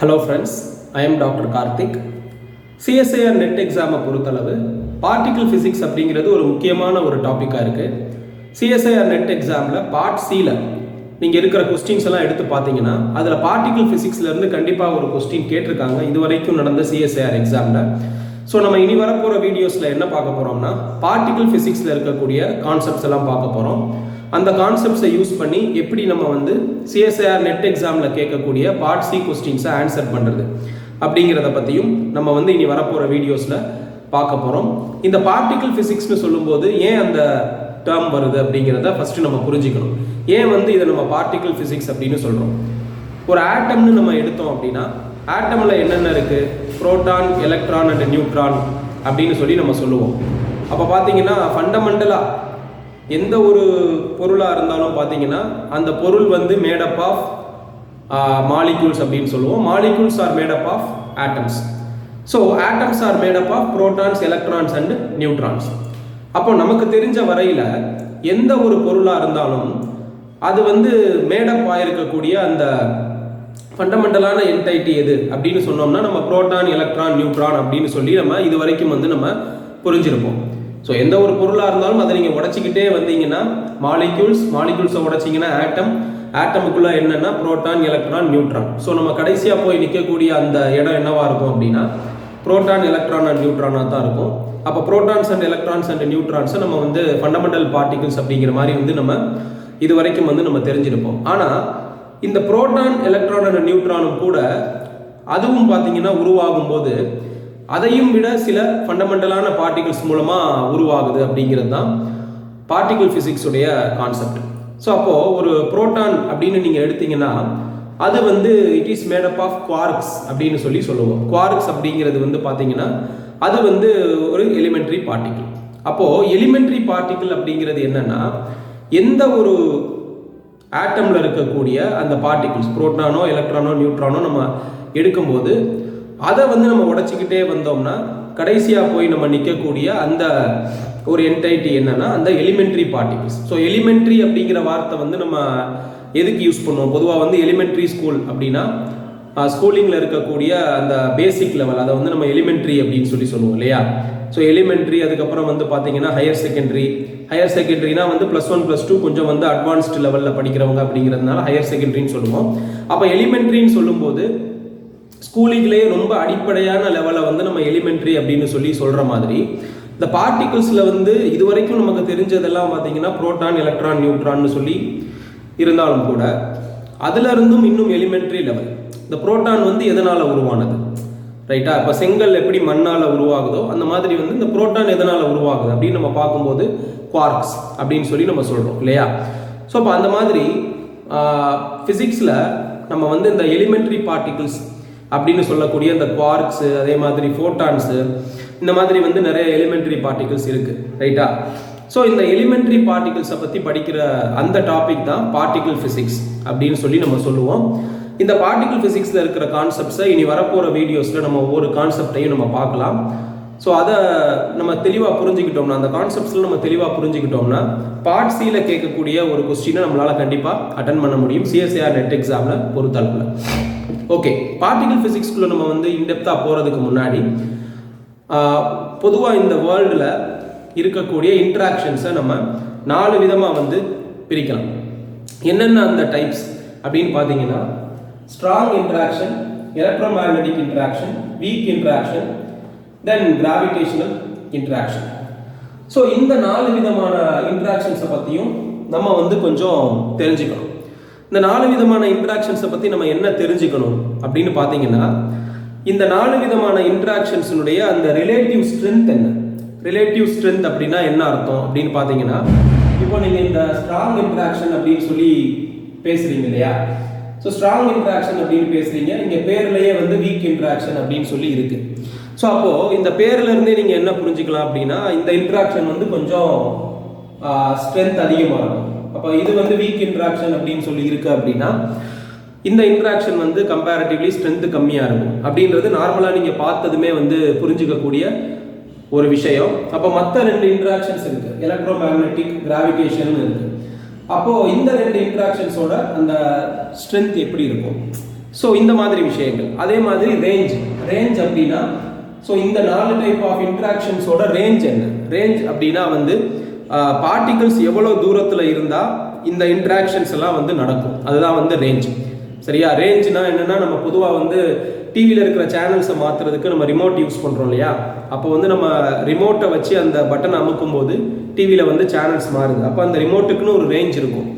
Hello friends, I am Dr. Karthik. CSIR NET எக்ஸாமை பொறுத்தளவு particle physics அப்படிங்கிறது ஒரு முக்கியமான ஒரு டாப்பிக்காக இருக்குது. CSIR NET எக்ஸாமில் பார்ட் சியில் நீங்கள் இருக்கிற கொஸ்டின்ஸ் எல்லாம் எடுத்து பார்த்தீங்கன்னா அதில் பார்ட்டிகிள் ஃபிசிக்ஸ்லேருந்து கண்டிப்பாக ஒரு கொஸ்டின் கேட்டிருக்காங்க இது வரைக்கும் நடந்த CSIR எக்ஸாமில். ஸோ நம்ம இனி வரப்போகிற வீடியோஸில் என்ன பார்க்க போகிறோம்னா பார்ட்டிகிள் ஃபிசிக்ஸில் இருக்கக்கூடிய கான்செப்ட்ஸ் எல்லாம் பார்க்க போகிறோம். அந்த கான்செப்ட்ஸை யூஸ் பண்ணி எப்படி நம்ம வந்து CSIR NET எக்ஸாமில் கேட்கக்கூடிய பார்ட் சி கொஸ்டின்ஸை ஆன்சர் பண்ணுறது அப்படிங்கிறத பற்றியும் நம்ம வந்து இனி வரப்போகிற வீடியோஸில் பார்க்க போகிறோம். இந்த பார்ட்டிகிள் ஃபிசிக்ஸ்னு சொல்லும்போது ஏன் அந்த டேர்ம் வருது அப்படிங்கிறத ஃபஸ்ட்டு நம்ம புரிஞ்சுக்கணும். ஏன் வந்து இதை நம்ம பார்ட்டிகிள் ஃபிசிக்ஸ் அப்படின்னு சொல்கிறோம். ஒரு ஆட்டம்னு நம்ம எடுத்தோம் அப்படின்னா ஆட்டமில் என்னென்ன இருக்குது, புரோட்டான், எலக்ட்ரான் அண்ட் நியூட்ரான் அப்படின்னு சொல்லி நம்ம சொல்லுவோம். அப்போ பார்த்தீங்கன்னா ஃபண்டமெண்டலாக எந்த ஒரு பொருளாக இருந்தாலும் பார்த்தீங்கன்னா அந்த பொருள் வந்து மேடப் ஆஃப் மாலிக்யூல்ஸ் அப்படின்னு சொல்லுவோம். Molecules are made up of atoms. So atoms are made up of protons, electrons and neutrons. அப்போ நமக்கு தெரிஞ்ச வரையில் எந்த ஒரு பொருளாக இருந்தாலும் அது வந்து மேடப் ஆகிருக்கக்கூடிய அந்த ஃபண்டமெண்டலான என்டைட்டி எது அப்படின்னு சொன்னோம்னா நம்ம புரோட்டான், எலக்ட்ரான், நியூட்ரான் அப்படின்னு சொல்லி நம்ம இது வரைக்கும் வந்து நம்ம புரிஞ்சிருப்போம். ஸோ எந்த ஒரு பொருளாக இருந்தாலும் அதை நீங்கள் உடச்சிக்கிட்டே வந்தீங்கன்னா மாலிக்யூல்ஸை உடச்சிங்கன்னா ஆட்டமுக்குள்ளே என்னென்னா புரோட்டான், எலக்ட்ரான், நியூட்ரான். ஸோ நம்ம கடைசியாக போய் நிற்கக்கூடிய அந்த இடம் என்னவா இருக்கும் அப்படின்னா புரோட்டான், எலக்ட்ரான் அண்ட் நியூட்ரானாக தான் இருக்கும். அப்போ புரோட்டான்ஸ் அண்ட் எலக்ட்ரான்ஸ் அண்ட் நியூட்ரான்ஸை நம்ம வந்து ஃபண்டமெண்டல் பார்ட்டிகிள்ஸ் அப்படிங்கிற மாதிரி வந்து நம்ம இது வரைக்கும் வந்து நம்ம தெரிஞ்சிருப்போம். ஆனால் இந்த புரோட்டான், எலக்ட்ரான் அண்ட் நியூட்ரானும் கூட அதுவும் பார்த்தீங்கன்னா உருவாகும் போது அதையும் விட சில ஃபண்டமெண்டலான பார்ட்டிகிள்ஸ் மூலமாக உருவாகுது அப்படிங்கிறது தான் பார்ட்டிகிள் ஃபிசிக்ஸுடைய கான்செப்ட். ஸோ அப்போது ஒரு புரோட்டான் அப்படின்னு நீங்கள் எடுத்தீங்கன்னா அது வந்து it is made up of quarks அப்படின்னு சொல்லி சொல்லுவோம். குவார்க்ஸ் அப்படிங்கிறது வந்து பார்த்தீங்கன்னா அது வந்து ஒரு எலிமெண்ட்ரி பார்ட்டிகிள். அப்போது எலிமெண்ட்ரி பார்ட்டிகிள் அப்படிங்கிறது என்னென்னா எந்த ஒரு ஆட்டமில் இருக்கக்கூடிய அந்த பார்ட்டிகிள்ஸ் புரோட்டானோ, எலக்ட்ரானோ, நியூட்ரானோ நம்ம எடுக்கும்போது அதை வந்து நம்ம உடச்சிக்கிட்டே வந்தோம்னா கடைசியாக போய் நம்ம நிற்கக்கூடிய அந்த ஒரு என்டைட்டி என்னன்னா அந்த எலிமெண்ட்ரி பார்ட்டிகிள்ஸ். ஸோ எலிமெண்ட்ரி அப்படிங்கிற வார்த்தை வந்து நம்ம எதுக்கு யூஸ் பண்ணுவோம்? பொதுவாக வந்து எலிமெண்ட்ரி ஸ்கூல் அப்படின்னா ஸ்கூலிங்கில் இருக்கக்கூடிய அந்த பேசிக் லெவல் அதை வந்து நம்ம எலிமெண்ட்ரி அப்படின்னு சொல்லி சொல்லுவோம் இல்லையா? ஸோ எலிமெண்ட்ரி, அதுக்கப்புறம் வந்து பார்த்தீங்கன்னா ஹையர் செகண்டரினா வந்து +1 +2 கொஞ்சம் வந்து அட்வான்ஸ்டு லெவலில் படிக்கிறவங்க அப்படிங்கிறதுனால ஹையர் செகண்டரின்னு சொல்லுவோம். அப்போ எலிமெண்ட்ரின்னு சொல்லும்போது ஸ்கூலிங்லேயே ரொம்ப அடிப்படையான லெவலை வந்து நம்ம எலிமெண்ட்ரி அப்படின்னு சொல்லி சொல்கிற மாதிரி இந்த பார்ட்டிகிள்ஸில் வந்து இது வரைக்கும் நமக்கு தெரிஞ்சதெல்லாம் பார்த்தீங்கன்னா புரோட்டான், எலக்ட்ரான், நியூட்ரான்னு சொல்லி இருந்தாலும் கூட அதுல இருந்தும் இன்னும் எலிமெண்ட்ரி லெவல் இந்த புரோட்டான் வந்து எதனால் உருவானது, ரைட்டா? இப்போ செங்கல் எப்படி மண்ணால் உருவாகுதோ அந்த மாதிரி வந்து இந்த புரோட்டான் எதனால் உருவாகுது அப்படின்னு நம்ம பார்க்கும்போது குவார்க்ஸ் அப்படின்னு சொல்லி நம்ம சொல்கிறோம் இல்லையா? ஸோ அப்போ அந்த மாதிரி ஃபிசிக்ஸில் நம்ம வந்து இந்த எலிமெண்ட்ரி பார்ட்டிகிள்ஸ் அப்படின்னு சொல்லக்கூடிய இந்த குவார்க்ஸு, அதே மாதிரி ஃபோட்டான்ஸு, இந்த மாதிரி வந்து நிறைய எலிமெண்ட்ரி பார்ட்டிகிள்ஸ் இருக்குது, ரைட்டா? ஸோ இந்த எலிமெண்ட்ரி பார்ட்டிகிள்ஸை பற்றி படிக்கிற அந்த டாபிக் தான் பார்ட்டிகிள் ஃபிசிக்ஸ் அப்படின்னு சொல்லி நம்ம சொல்லுவோம். இந்த பார்ட்டிகிள் ஃபிசிக்ஸில் இருக்கிற கான்செப்ட்ஸை இனி வரப்போகிற வீடியோஸில் நம்ம ஒவ்வொரு கான்செப்டையும் நம்ம பார்க்கலாம். ஸோ அதை நம்ம தெளிவாக புரிஞ்சுக்கிட்டோம்னா, அந்த கான்செப்ட்ஸில் நம்ம தெளிவாக புரிஞ்சுக்கிட்டோம்னா பார்ட் சியில் கேட்கக்கூடிய ஒரு கொஸ்டினை நம்மளால் கண்டிப்பாக அட்டன் பண்ண முடியும் CSIR NET எக்ஸாமில் பொறுத்தளவில். ஓகே, பார்ட்டிகிள் ஃபிசிக்ஸ்குள்ளே நம்ம வந்து இன்டெப்த்தாக போகிறதுக்கு முன்னாடி பொதுவாக இந்த வேர்ல்டில் இருக்கக்கூடிய இன்ட்ராக்ஷன்ஸை நம்ம 4 விதமாக வந்து பிரிக்கலாம். என்னென்ன அந்த டைப்ஸ் அப்படின்னு பார்த்தீங்கன்னா strong interaction, electromagnetic interaction, weak interaction, then gravitational interaction. So இந்த 4 விதமான இன்ட்ராக்ஷன்ஸை பற்றியும் நம்ம வந்து கொஞ்சம் தெரிஞ்சுக்கணும். இந்த 4 விதமான இன்ட்ராக்ஷன்ஸை பற்றி நம்ம என்ன தெரிஞ்சுக்கணும் அப்படின்னு பார்த்தீங்கன்னா இந்த 4 விதமான இன்ட்ராக்ஷன்ஸினுடைய அந்த ரிலேட்டிவ் ஸ்ட்ரென்த் என்ன. ரிலேட்டிவ் ஸ்ட்ரென்த் அப்படின்னா என்ன அர்த்தம் அப்படின்னு பார்த்தீங்கன்னா இப்போ நீங்கள் இந்த ஸ்ட்ராங் இன்ட்ராக்ஷன் அப்படின்னு சொல்லி பேசுகிறீங்க இல்லையா? ஸோ ஸ்ட்ராங் இன்ட்ராக்ஷன் அப்படின்னு பேசுகிறீங்க, இங்கே பேர்லேயே வந்து வீக் இன்ட்ராக்ஷன் அப்படின்னு சொல்லி இருக்குது. ஸோ அப்போது இந்த பேர்லேருந்தே நீங்கள் என்ன புரிஞ்சுக்கலாம் அப்படின்னா இந்த இன்ட்ராக்ஷன் வந்து கொஞ்சம் ஸ்ட்ரென்த் அதிகமாக இருக்கும். அப்போ இது வந்து வீக் இன்ட்ராக்ஷன் அப்படின்னு சொல்லி இருக்கு அப்படின்னா இந்த இன்ட்ராக்ஷன் வந்து கம்பேரிட்டிவ்லி ஸ்ட்ரென்த் கம்மியாக இருக்கும் அப்படின்றது நார்மலாக நீங்கள் பார்த்ததுமே வந்து புரிஞ்சுக்கக்கூடிய ஒரு விஷயம். அப்போ மற்ற 2 இன்ட்ராக்ஷன்ஸ் இருக்கு, எலக்ட்ரோமேக்னெட்டிக், கிராவிடேஷன் இருக்கு. அப்போ இந்த 2 இன்ட்ராக்ஷன்ஸோட அந்த ஸ்ட்ரென்த் எப்படி இருக்கும்? ஸோ இந்த மாதிரி விஷயங்கள். அதே மாதிரி ரேஞ்ச் அப்படின்னா ஸோ இந்த 4 டைப் ஆஃப் இன்ட்ராக்ஷன்ஸோட ரேஞ்ச் என்ன? ரேஞ்ச் அப்படின்னா வந்து பார்ட்டிகல்ஸ் எவ்வளோ தூரத்தில் இருந்தால் இந்த இன்ட்ராக்ஷன்ஸ் எல்லாம் வந்து நடக்கும், அதுதான் வந்து ரேஞ்ச். சரியா? ரேஞ்ச்னா என்னன்னா, நம்ம பொதுவாக வந்து டிவியில் இருக்கிற சேனல்ஸை மாற்றுறதுக்கு நம்ம ரிமோட் யூஸ் பண்ணுறோம் இல்லையா? அப்போ வந்து நம்ம ரிமோட்டை வச்சு அந்த பட்டனை அமுக்கும் போது டிவியில் வந்து சேனல்ஸ் மாறுது. அப்போ அந்த ரிமோட்டுக்குன்னு ஒரு ரேஞ்ச் இருக்கும்.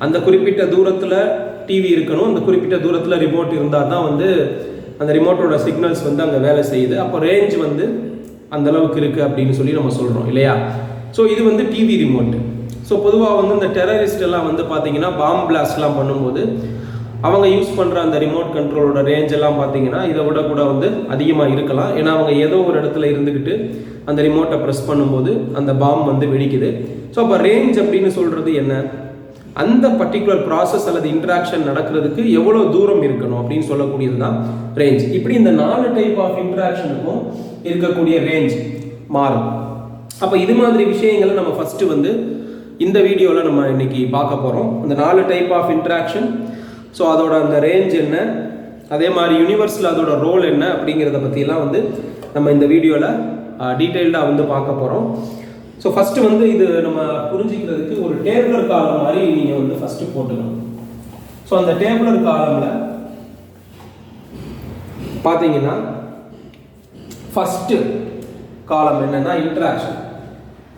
அந்த குறிப்பிட்ட தூரத்தில் டிவி இருக்கணும், அந்த குறிப்பிட்ட தூரத்தில் ரிமோட் இருந்தால் தான் வந்து அந்த ரிமோட்டோட சிக்னல்ஸ் வந்து அங்கே வேலை செய்யுது. அப்போ ரேஞ்ச் வந்து அந்த அளவுக்கு இருக்குது அப்படின்னு சொல்லி நம்ம சொல்கிறோம் இல்லையா? ஸோ இது வந்து டிவி ரிமோட்டு. ஸோ பொதுவாக வந்து இந்த டெரரிஸ்ட் எல்லாம் வந்து பார்த்தீங்கன்னா பாம் பிளாஸ்ட்லாம் பண்ணும்போது அவங்க யூஸ் பண்ணுற அந்த ரிமோட் கண்ட்ரோலோட ரேஞ்ச் எல்லாம் பார்த்தீங்கன்னா இதை விட கூட வந்து அதிகமாக இருக்கலாம். ஏன்னா அவங்க ஏதோ ஒரு இடத்துல இருந்துக்கிட்டு அந்த ரிமோட்டை ப்ரெஸ் பண்ணும்போது அந்த பாம் வந்து வெடிக்குது. ஸோ அப்போ ரேஞ்ச் அப்படின்னு சொல்கிறது என்ன? அந்த பர்டிகுலர் ப்ராசஸ் அல்லது இன்ட்ராக்ஷன் நடக்கிறதுக்கு எவ்வளோ தூரம் இருக்கணும் அப்படின்னு சொல்லக்கூடியது தான் ரேஞ்ச். இப்படி இந்த 4 டைப் ஆஃப் இன்ட்ராக்ஷனுக்கும் இருக்கக்கூடிய ரேஞ்ச் மாறும். அப்போ இது மாதிரி விஷயங்களை நம்ம ஃபஸ்ட்டு வந்து இந்த வீடியோவில் நம்ம இன்னைக்கு பார்க்க போகிறோம். அந்த 4 டைப் ஆஃப் இன்ட்ராக்ஷன், ஸோ அதோட அந்த ரேஞ்ச் என்ன, அதே மாதிரி யூனிவர்ஸில் அதோட ரோல் என்ன அப்படிங்கிறத பற்றிலாம் வந்து நம்ம இந்த வீடியோவில் டீட்டெயில்டாக வந்து பார்க்க போகிறோம். ஸோ ஃபஸ்ட்டு வந்து இது நம்ம புரிஞ்சிக்கிறதுக்கு ஒரு டேபிளர் காலம் மாதிரி நீங்கள் வந்து ஃபஸ்ட்டு போட்டுக்கணும். ஸோ அந்த டேபிளர் காலமில் பார்த்தீங்கன்னா ஃபஸ்ட்டு காலம் என்னன்னா இன்ட்ராக்ஷன்.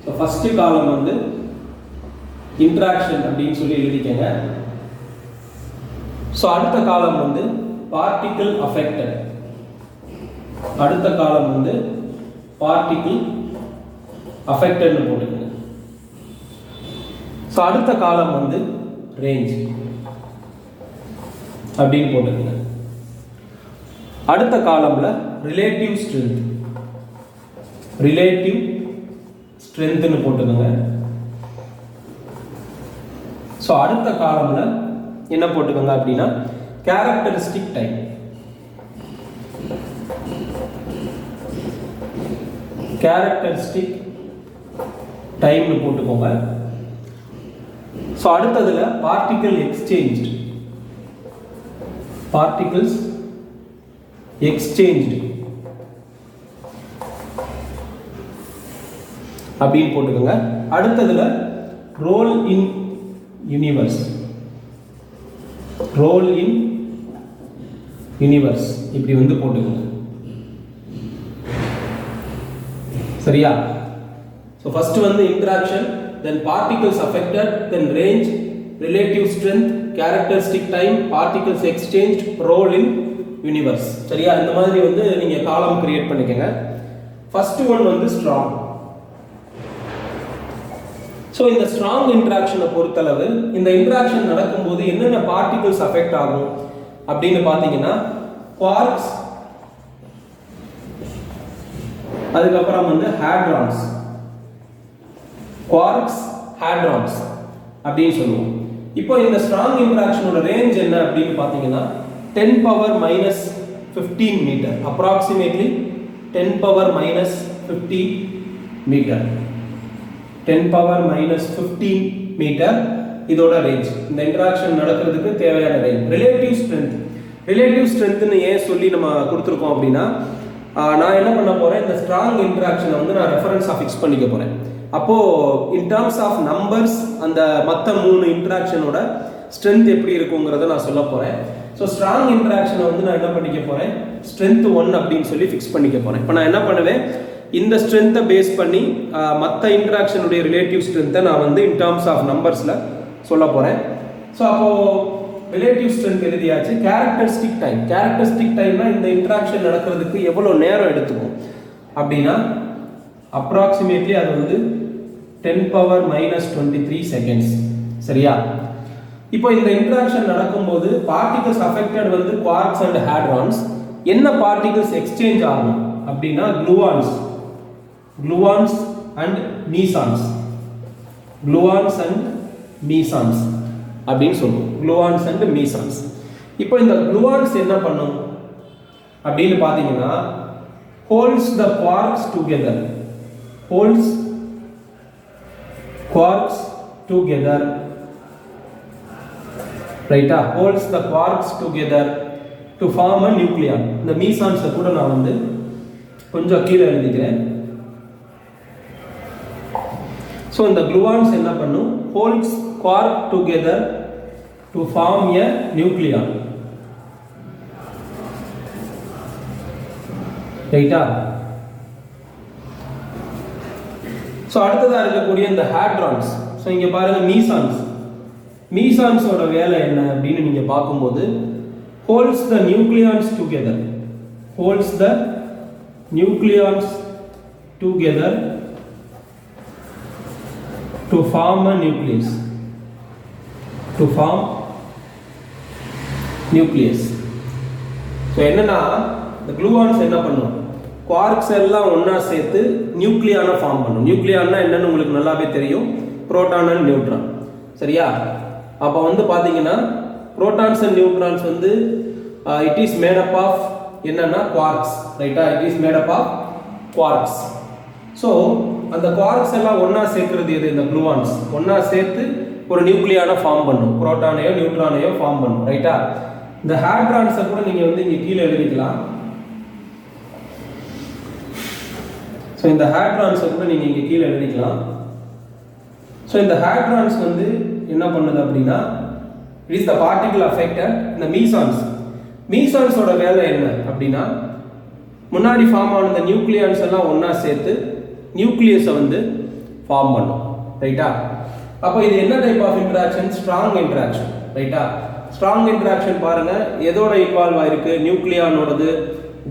ஸோ ஃபஸ்ட்டு காலம் வந்து இன்ட்ராக்ஷன் அப்படின்னு சொல்லி எழுதிக்கங்க. ஸோ அடுத்த காலம் வந்து பார்ட்டிகிள் அஃபெக்டட், அடுத்த காலம் வந்து பார்ட்டிகிள் அஃபெக்டட்னு போட்டுக்கங்க. ஸோ அடுத்த காலம் வந்து ரேஞ்ச் அப்படின்னு போட்டுக்கங்க. அடுத்த காலம்ல ரிலேட்டிவ் ஸ்ட்ரென்த்னு போட்டுக்கோங்க. ஸோ அடுத்த காலம்ல என்ன போட்டுக்கோங்க அப்படின்னா கேரக்டரிஸ்டிக் டைம். கேரக்டரிஸ்டிக் டைம்னு போட்டுக்கோங்க. ஸோ அடுத்ததுல பார்ட்டிகிள் எக்ஸ்சேஞ்ச், பார்ட்டிகிள்ஸ் எக்ஸ்சேஞ்ச் அப்படின்னு போட்டுக்கோங்க. அடுத்ததுல role in universe, role in universe இப்படி வந்து போட்டுக்கோங்க. சரியா? ஸோ ஃபர்ஸ்ட் வந்து interaction, then particles affected, then range, relative strength, characteristic time, particles exchange, role in universe. சரியா? இந்த மாதிரி வந்து நீங்க காலம் கிரியேட் பண்ணிக்கங்க. ஃபர்ஸ்ட் ஒன் வந்து ஸ்ட்ராங். ஸோ இந்த ஸ்ட்ராங் இன்ட்ராக்ஷனை பொறுத்தளவு இந்த இன்ட்ராக்ஷன் நடக்கும்போது என்னென்ன பார்ட்டிகல்ஸ் அஃபெக்ட் ஆகும் அப்படின்னு பார்த்தீங்கன்னா குவார்க்ஸ், அதுக்கப்புறம் வந்து ஹேட்ரான்ஸ், குவார்க்ஸ் ஹேட்ரான்ஸ் அப்படின்னு சொல்லுவோம். இப்போ இந்த ஸ்ட்ராங் இன்ட்ராக்ஷனோட ரேஞ்ச் என்ன அப்படின்னு பார்த்தீங்கன்னா 10⁻⁻15 மீட்டர், அப்ராக்சிமேட்லி 10⁻⁻15 மீட்டர், 10⁻⁻15 மீட்டர் இதோட ரேஞ்ச். இந்த இன்ட்ராக்ஷன் நடக்கிறதுக்கு தேவையான ரேஞ்ச். ரிலேட்டிவ் ஸ்ட்ரென்த்னு ஏன் சொல்லி நம்ம கொடுத்துருக்கோம் அப்படின்னா நான் என்ன பண்ண போறேன், இந்த ஸ்ட்ராங் இன்ட்ராக்ஷனை வந்து நான் ரெஃபரன்ஸா ஃபிக்ஸ் பண்ணிக்க போறேன். அப்போ இன் டர்ம்ஸ் ஆஃப் நம்பர்ஸ் அந்த மற்ற 3 இன்ட்ராக்ஷனோட ஸ்ட்ரென்த் எப்படி இருக்குங்கிறத நான் சொல்ல போறேன். ஸோ ஸ்ட்ராங் இன்ட்ராக்ஷனை வந்து நான் என்ன பண்ணிக்க போறேன், ஸ்ட்ரென்த் 1 அப்படின்னு சொல்லி ஃபிக்ஸ் பண்ணிக்க போறேன். இப்போ நான் என்ன பண்ணுவேன், இந்த ஸ்ட்ரென்த்தை பேஸ் பண்ணி மற்ற இன்ட்ராக்ஷனுடைய ரிலேட்டிவ் ஸ்ட்ரென்த்தை நான் வந்து இன் டர்ம்ஸ் ஆஃப் நம்பர்ஸில் சொல்ல போகிறேன். ஸோ அப்போது ரிலேட்டிவ் ஸ்ட்ரென்த் எழுதியாச்சு. கேரக்டரிஸ்டிக் டைம்னா இந்த இன்ட்ராக்ஷன் நடக்கிறதுக்கு எவ்வளோ நேரம் எடுத்துக்கும் அப்படின்னா அப்ராக்சிமேட்லி அது வந்து 10⁻⁻23 செகண்ட்ஸ். சரியா? இப்போ இந்த இன்ட்ராக்ஷன் நடக்கும்போது பார்ட்டிகல்ஸ் அஃபெக்டட் வந்து குவார்க்ஸ் அண்ட் ஹேட்ரான்ஸ். என்ன பார்ட்டிகல்ஸ் எக்ஸ்சேஞ்ச் ஆகும் அப்படின்னா குளுவான்ஸ் அண்ட் மீசான்ஸ் அப்படின்னு சொல்லுவோம். Gluons and mesons. இப்போ இந்த குளுவான்ஸ் என்ன பண்ணும் அப்படின்னு பார்த்தீங்கன்னா ஹோல்ட்ஸ் த குவார்க்ஸ் டுகெதர், ரைட்டா? Holds the quarks together to form a nucleon. இந்த மீசான்ஸை கூட நான் வந்து கொஞ்சம் கீழே எழுதிக்கிறேன். ஸோ இந்த குளுவான்ஸ் என்ன பண்ணும், holds quark together to form a nucleon. ரைட்டா? ஸோ அடுத்ததாக இருக்கக்கூடிய இந்த ஹேட்ரான்ஸ். ஸோ இங்கே பாருங்க மீசான்ஸ். மீசான்ஸோட வேலை என்ன அப்படின்னு நீங்கள் பார்க்கும்போது holds the nucleons together, holds the nucleons together to form a nucleus, to form nucleus. So என்னன்னா இந்த gluons என்ன பண்ணும், குவார்க்ஸ் எல்லாம் ஒண்ணா சேர்த்து நியூக்ளியானை ஃபார்ம் பண்ணும். நியூக்ளியான்னா என்னன்னு உங்களுக்கு நல்லாவே தெரியும், புரோட்டான் அண்ட் நியூட்ரான். சரியா? அப்போ வந்து பாத்தீங்கன்னா protons and neutrons வந்து it is made up of என்னன்னா quarks, ரைட்டா? it is made up of quarks. so அந்த quarks எல்லாம் ஒண்ணா சேர்க்கிறது எது, இந்த gluons ஒண்ணா சேர்த்து ஒரு நியூக்ளியானை ஃபார்ம் பண்ணும், புரோட்டானையோ நியூட்ரானையோ ஃபார்ம் பண்ணும். ரைட்டா? இந்த ஹேட்ரான்ஸை கூட நீங்க வந்து இங்க கீழே எழுதிக்கலாம். ஸோ இந்த ஹேட்ரான்ஸை கூட நீங்க இங்க கீழே எழுதிக்கலாம். ஸோ இந்த ஹேட்ரான்ஸ் வந்து என்ன பண்ணுது அப்படின்னா, it is the particle affected in the mesons. மீசான்ஸோட வேலை என்ன அப்படின்னா, முன்னாடி ஃபார்ம் ஆன இந்த நியூக்ளியான்ஸ் எல்லாம் ஒண்ணா சேர்த்து நியூக்ளியஸை வந்து ஃபார்ம் பண்ணும். ரைட்டா? அப்போ இது என்ன type of interaction? Strong interaction. ரைட்டா? ஸ்ட்ராங் இன்டராக்ஷன் பாருங்க, எதோட இன்வால்வ் ஆயிருக்கு, நியூக்ளியானோடது,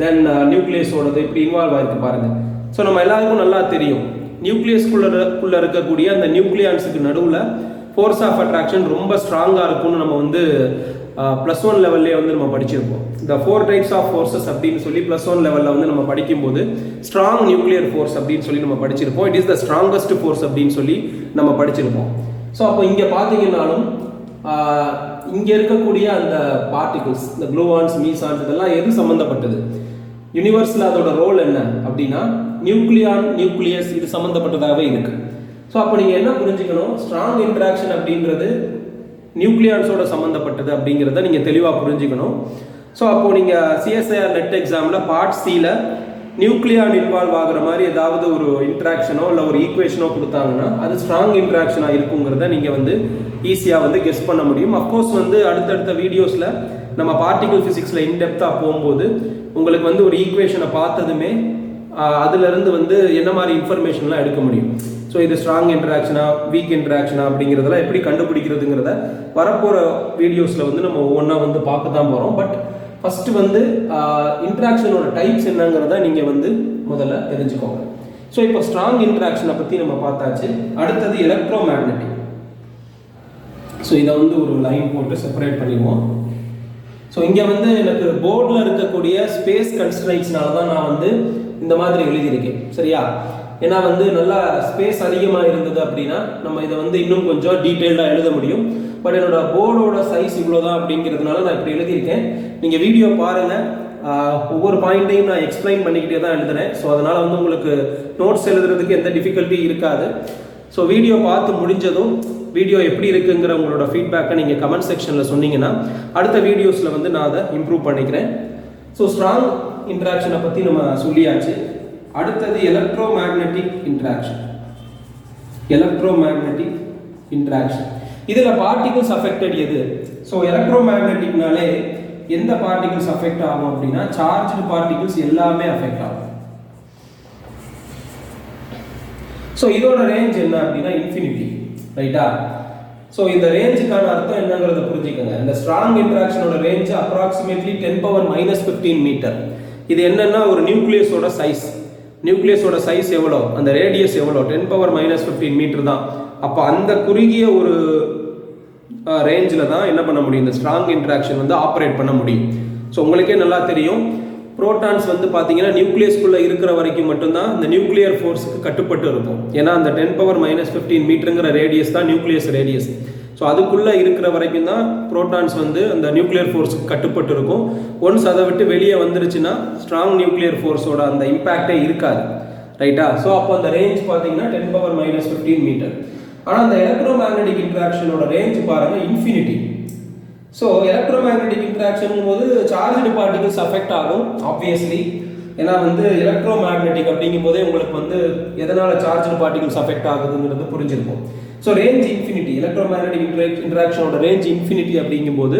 தென் நியூக்ளியஸோடது, இப்படி இன்வால்வ் ஆயிருக்கு பாருங்க. ஸோ நம்ம எல்லாருக்கும் நல்லா தெரியும், நியூக்ளியஸ்குள்ள இருக்கக்கூடிய அந்த நியூக்ளியான்ஸுக்கு நடுவில் ஃபோர்ஸ் ஆஃப் அட்ராக்ஷன் ரொம்ப ஸ்ட்ராங்காக இருக்கும்னு நம்ம வந்து +1 லெவல்லே வந்து நம்ம படிச்சிருப்போம். இந்த 4 டைப்ஸ் ஆஃப் ஃபோர்ஸஸ் அப்படின்னு சொல்லி +1 லெவலில் வந்து நம்ம படிக்கும்போது ஸ்ட்ராங் நியூக்ளியர் ஃபோர்ஸ் அப்படின்னு சொல்லி நம்ம படிச்சிருப்போம். It is the strongest force அப்படின்னு சொல்லி நம்ம படிச்சிருப்போம். ஸோ அப்போ இங்கே பார்த்தீங்கன்னாலும் இங்கே இருக்கக்கூடிய அந்த பார்ட்டிகிள்ஸ், இந்த குளூவான்ஸ், மீசான்ஸ், இதெல்லாம் எது சம்மந்தப்பட்டது? யூனிவர்ஸில் அதோட ரோல் என்ன அப்படின்னா நியூக்ளியான், நியூக்ளியஸ், இது சம்மந்தப்பட்டதாகவே இருக்கு. ஸோ அப்போ நீங்கள் என்ன புரிஞ்சுக்கணும், ஸ்ட்ராங் இன்ட்ராக்ஷன் அப்படின்றது நியூக்ளியான்ஸோட சம்மந்தப்பட்டது அப்படிங்கிறத நீங்கள் தெளிவாக புரிஞ்சுக்கணும். ஸோ அப்போ நீங்கள் சிஎஸ்ஐஆர் நெட் எக்ஸாமில் பார்ட் சியில் நியூக்ளியான் இன்வால்வ் ஆகிற மாதிரி ஏதாவது ஒரு இன்ட்ராக்ஷனோ இல்லை ஒரு ஈக்குவேஷனோ கொடுத்தாங்கன்னா அது ஸ்ட்ராங் இன்ட்ராக்ஷனாக இருக்குங்கிறத நீங்கள் வந்து ஈஸியாக வந்து கெஸ் பண்ண முடியும். அஃப்கோர்ஸ் வந்து அடுத்தடுத்த வீடியோஸில் நம்ம பார்ட்டிகல் ஃபிசிக்ஸில் இன்டெப்த்தாக போகும்போது உங்களுக்கு வந்து ஒரு ஈக்குவேஷனை பார்த்ததுமே அதுலேருந்து வந்து என்ன மாதிரி இன்ஃபர்மேஷன்லாம் எடுக்க முடியும். ஸோ இது ஸ்ட்ராங் இன்ட்ராக்ஷனா, வீக் இன்ட்ராக்ஷனா அப்படிங்கிறதெல்லாம் எப்படி கண்டுபிடிக்கிறதுங்கிறத வரப்போகிற வீடியோஸில் வந்து நம்ம ஒவ்வொன்றா வந்து பார்க்க தான் போகிறோம். பட் ஃபர்ஸ்ட் வந்து இன்ட்ராக்ஷனோட டைப்ஸ் என்னங்கிறத நீங்கள் வந்து முதல்ல தெரிஞ்சுக்கோங்க. ஸோ இப்போ ஸ்ட்ராங் இன்ட்ராக்ஷனை பற்றி நம்ம பார்த்தாச்சு. அடுத்தது எலக்ட்ரோ மேக்னெட்டிக். ஸோ இதை வந்து ஒரு லைன் போட்டு செப்பரேட் பண்ணிடுவோம். ஸோ இங்கே வந்து எனக்கு போர்டில் இருக்கக்கூடிய ஸ்பேஸ் கன்ஸ்ட்ரைன்ட்ஸ்னால தான் நான் வந்து இந்த மாதிரி எழுதியிருக்கேன். சரியா? ஏன்னா வந்து நல்லா ஸ்பேஸ் அதிகமாக இருந்தது அப்படின்னா நம்ம இதை வந்து இன்னும் கொஞ்சம் டீட்டெயில்டாக எழுத முடியும். பட் என்னோட போர்டோட சைஸ் இவ்வளோதான் அப்படிங்கிறதுனால நான் இப்படி எழுதியிருக்கேன். நீங்கள் வீடியோ பாருங்கள், ஒவ்வொரு பாயிண்ட்டையும் நான் எக்ஸ்பிளைன் பண்ணிக்கிட்டே தான் எழுதுறேன். ஸோ அதனால் வந்து உங்களுக்கு நோட்ஸ் எழுதுறதுக்கு எந்த டிஃபிகல்ட்டி இருக்காது. ஸோ வீடியோ பார்த்து முடிஞ்சதும் வீடியோ எப்படி இருக்குங்கிற உங்களோட ஃபீட்பேக்கை நீங்கள் கமெண்ட் செக்ஷனில் சொன்னீங்கன்னா அடுத்த வீடியோஸில் வந்து நான் அதை இம்ப்ரூவ் பண்ணிக்கிறேன். ஸோ ஸ்ட்ராங் இன்ட்ராக்ஷனை பற்றி நம்ம சொல்லியாச்சு. அடுத்தது electro magnetic interaction. Electro magnetic interaction இதில் பார்ட்டிகிள்ஸ் அஃபெக்டட் எது? ஸோ எலக்ட்ரோ மேக்னெட்டிக்னாலே எந்த பார்ட்டிகிள்ஸ் அஃபெக்ட் ஆகும் அப்படின்னா சார்ஜ்டு பார்ட்டிகிள்ஸ் எல்லாமே அஃபெக்ட் ஆகும். ஸோ இதோட ரேஞ்ச் என்ன அப்படின்னா இன்ஃபினிட்டி. ரைட்டா? ஸோ இந்த ரேஞ்சுக்கான அர்த்தம் என்னங்கிறத புரிஞ்சுக்கோங்க. இந்த ஸ்ட்ராங் இன்ட்ராக்ஷனோட ரேஞ்ச் அப்ராக்சிமேட்லி 10⁻⁻15 மீட்டர். இது என்னன்னா ஒரு நியூக்ளியஸோட சைஸ். நியூக்ளியஸோட சைஸ் எவ்வளோ, அந்த ரேடியஸ் எவ்வளோ, 10⁻⁻15 மீட்டர் தான். அப்போ அந்த குறுகிய ஒரு ரேஞ்சில் தான் என்ன பண்ண முடியும், இந்த ஸ்ட்ராங் இன்ட்ராக்ஷன் வந்து ஆப்ரேட் பண்ண முடியும். ஸோ உங்களுக்கே நல்லா தெரியும், புரோட்டான்ஸ் வந்து பார்த்தீங்கன்னா நியூக்ளியஸ்குள்ளே இருக்கிற வரைக்கும் மட்டும்தான் இந்த நியூக்ளியர் ஃபோர்ஸுக்கு கட்டுப்பட்டு இருக்கும். ஏன்னா அந்த 10⁻⁻15 மீட்டருங்கிற ரேடியஸ் தான் நியூக்ளியஸ் ரேடியஸ். ஸோ அதுக்குள்ளே இருக்கிற வரைக்கும் தான் புரோட்டான்ஸ் வந்து அந்த நியூக்ளியர் ஃபோர்ஸுக்கு கட்டுப்பட்டு இருக்கும். ஒன்ஸ் அதை விட்டு வெளியே வந்துருச்சுன்னா ஸ்ட்ராங் நியூக்ளியர் ஃபோர்ஸோட அந்த இம்பேக்டே இருக்காது. ரைட்டா? ஸோ அப்போ அந்த ரேஞ்ச் பார்த்தீங்கன்னா 10⁻⁻15 மீட்டர். ஆனால் அந்த எலக்ட்ரோ மேக்னெட்டிக் இன்ட்ராக்ஷனோட ரேஞ்ச் பாருங்க இன்ஃபினிட்டி. ஸோ எலக்ட்ரோமேக்னெட்டிக் இன்ட்ராக்ஷன் போது சார்ஜ்டு பார்ட்டிகல்ஸ் அஃபெக்ட் ஆகும் ஆப்வியஸ்லி. ஏன்னா வந்து எலக்ட்ரோமேக்னெட்டிக் அப்படிங்கும் போதே உங்களுக்கு வந்து எதனால சார்ஜ்டு பார்ட்டிகல்ஸ் அஃபெக்ட் ஆகுதுங்கிறது புரிஞ்சிருக்கும். ஸோ ரேஞ்ச் இன்ஃபினிட்டி, எலக்ட்ரோமேக்னெட்டிக் இன்ட்ராக்ஷனோட ரேஞ்ச் இன்ஃபினிட்டி அப்படிங்கும்போது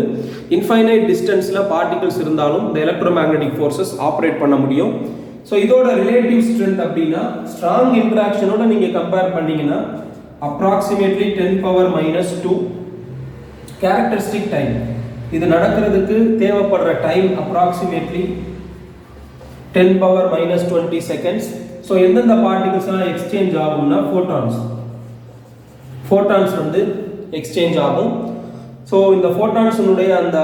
இன்ஃபைனைட் டிஸ்டன்ஸில் பார்ட்டிகல்ஸ் இருந்தாலும் இந்த எலக்ட்ரோமேக்னெட்டிக் ஃபோர்ஸஸ் ஆப்ரேட் பண்ண முடியும். ஸோ இதோட ரிலேட்டிவ் ஸ்ட்ரென்த் அப்படின்னா ஸ்ட்ராங் இன்ட்ராக்ஷனோட நீங்கள் கம்பேர் பண்ணீங்கன்னா அப்ராக்சிமேட்லி 10⁻⁻². கேரக்டரிஸ்டிக் டைம், இது நடக்கிறதுக்கு தேவைப்படுற டைம் அப்ராக்சிமேட்லி 10⁻⁻20 செகண்ட்ஸ். ஸோ எந்தெந்த பார்ட்டிகல்ஸ்லாம் எக்ஸ்சேஞ்ச் ஆகும்னா ஃபோட்டான்ஸ் வந்து எக்ஸ்சேஞ்ச் ஆகும். ஸோ இந்த ஃபோட்டான்ஸினுடைய அந்த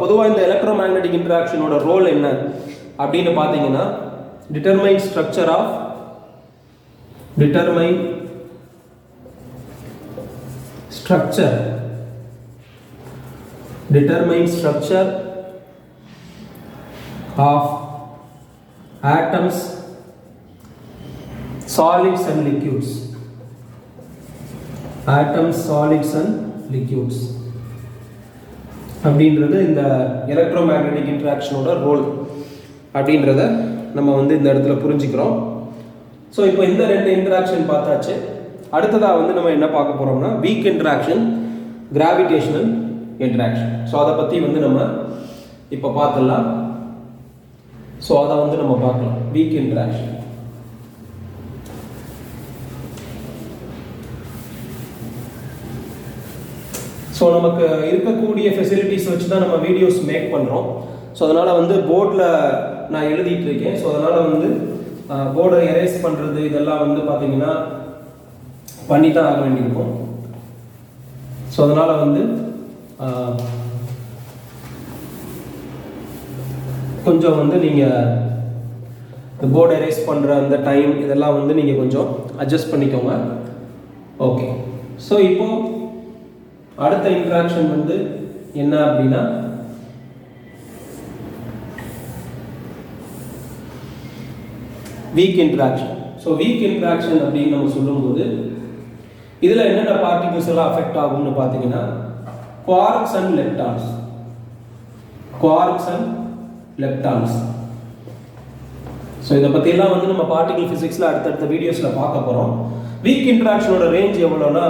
பொதுவாக இந்த எலக்ட்ரோமேக்னெட்டிக் இன்ட்ராக்ஷனோட ரோல் என்ன அப்படின்னு பார்த்தீங்கன்னா determine structure of atoms, solids and liquids. அப்படின்றது இந்த எலக்ட்ரோமேக்னெட்டிக் இன்ட்ராக்ஷனோட ரோல் அப்படின்றத நம்ம வந்து இந்த இடத்துல புரிஞ்சுக்கிறோம். ஸோ இப்போ இந்த 2 இன்ட்ராக்ஷன் பார்த்தாச்சு. அடுத்ததாக வந்து நம்ம என்ன பார்க்க போகிறோம்னா week interaction, gravitational interaction. So அதை பற்றி வந்து நம்ம இப்போ பார்த்துடலாம். ஸோ அதை வந்து நம்ம பார்க்கலாம். Week interaction. ஸோ நமக்கு இருக்கக்கூடிய ஃபெசிலிட்டிஸ் வச்சு தான் நம்ம வீடியோஸ் மேக் பண்ணுறோம். ஸோ அதனால் வந்து போர்டில் நான் எழுதிட்டு இருக்கேன். ஸோ அதனால் வந்து போர்டை எரேஸ் பண்ணுறது இதெல்லாம் வந்து பார்த்தீங்கன்னா பண்ணி தான் ஆக வேண்டியிருக்கும். ஸோ அதனால் வந்து கொஞ்சம் வந்து நீங்கள் இந்த போர்டு எரேஸ் பண்ணுற அந்த டைம் இதெல்லாம் வந்து நீங்கள் கொஞ்சம் அட்ஜஸ்ட் பண்ணிக்கோங்க. ஓகே. ஸோ இப்போது அடுத்த இன்ட்ராக்ஷன் வந்து என்ன அப்படின்னா week interaction. So week interaction அப்படின்னு நம்ம சொல்லும்போது இதில் என்னென்ன பார்ட்டிகல்ஸ் எல்லாம் அஃபெக்ட் ஆகும்னு பார்த்தீங்கன்னா குவார்க்ஸ் அண்ட் லெப்டான்ஸ். ஸோ இதை பற்றியெல்லாம் வந்து நம்ம பார்ட்டிகல் ஃபிசிக்ஸில் அடுத்தடுத்த வீடியோஸில் பார்க்க போகிறோம். வீக் இன்ட்ராக்ஷனோட ரேஞ்ச் எவ்வளோனா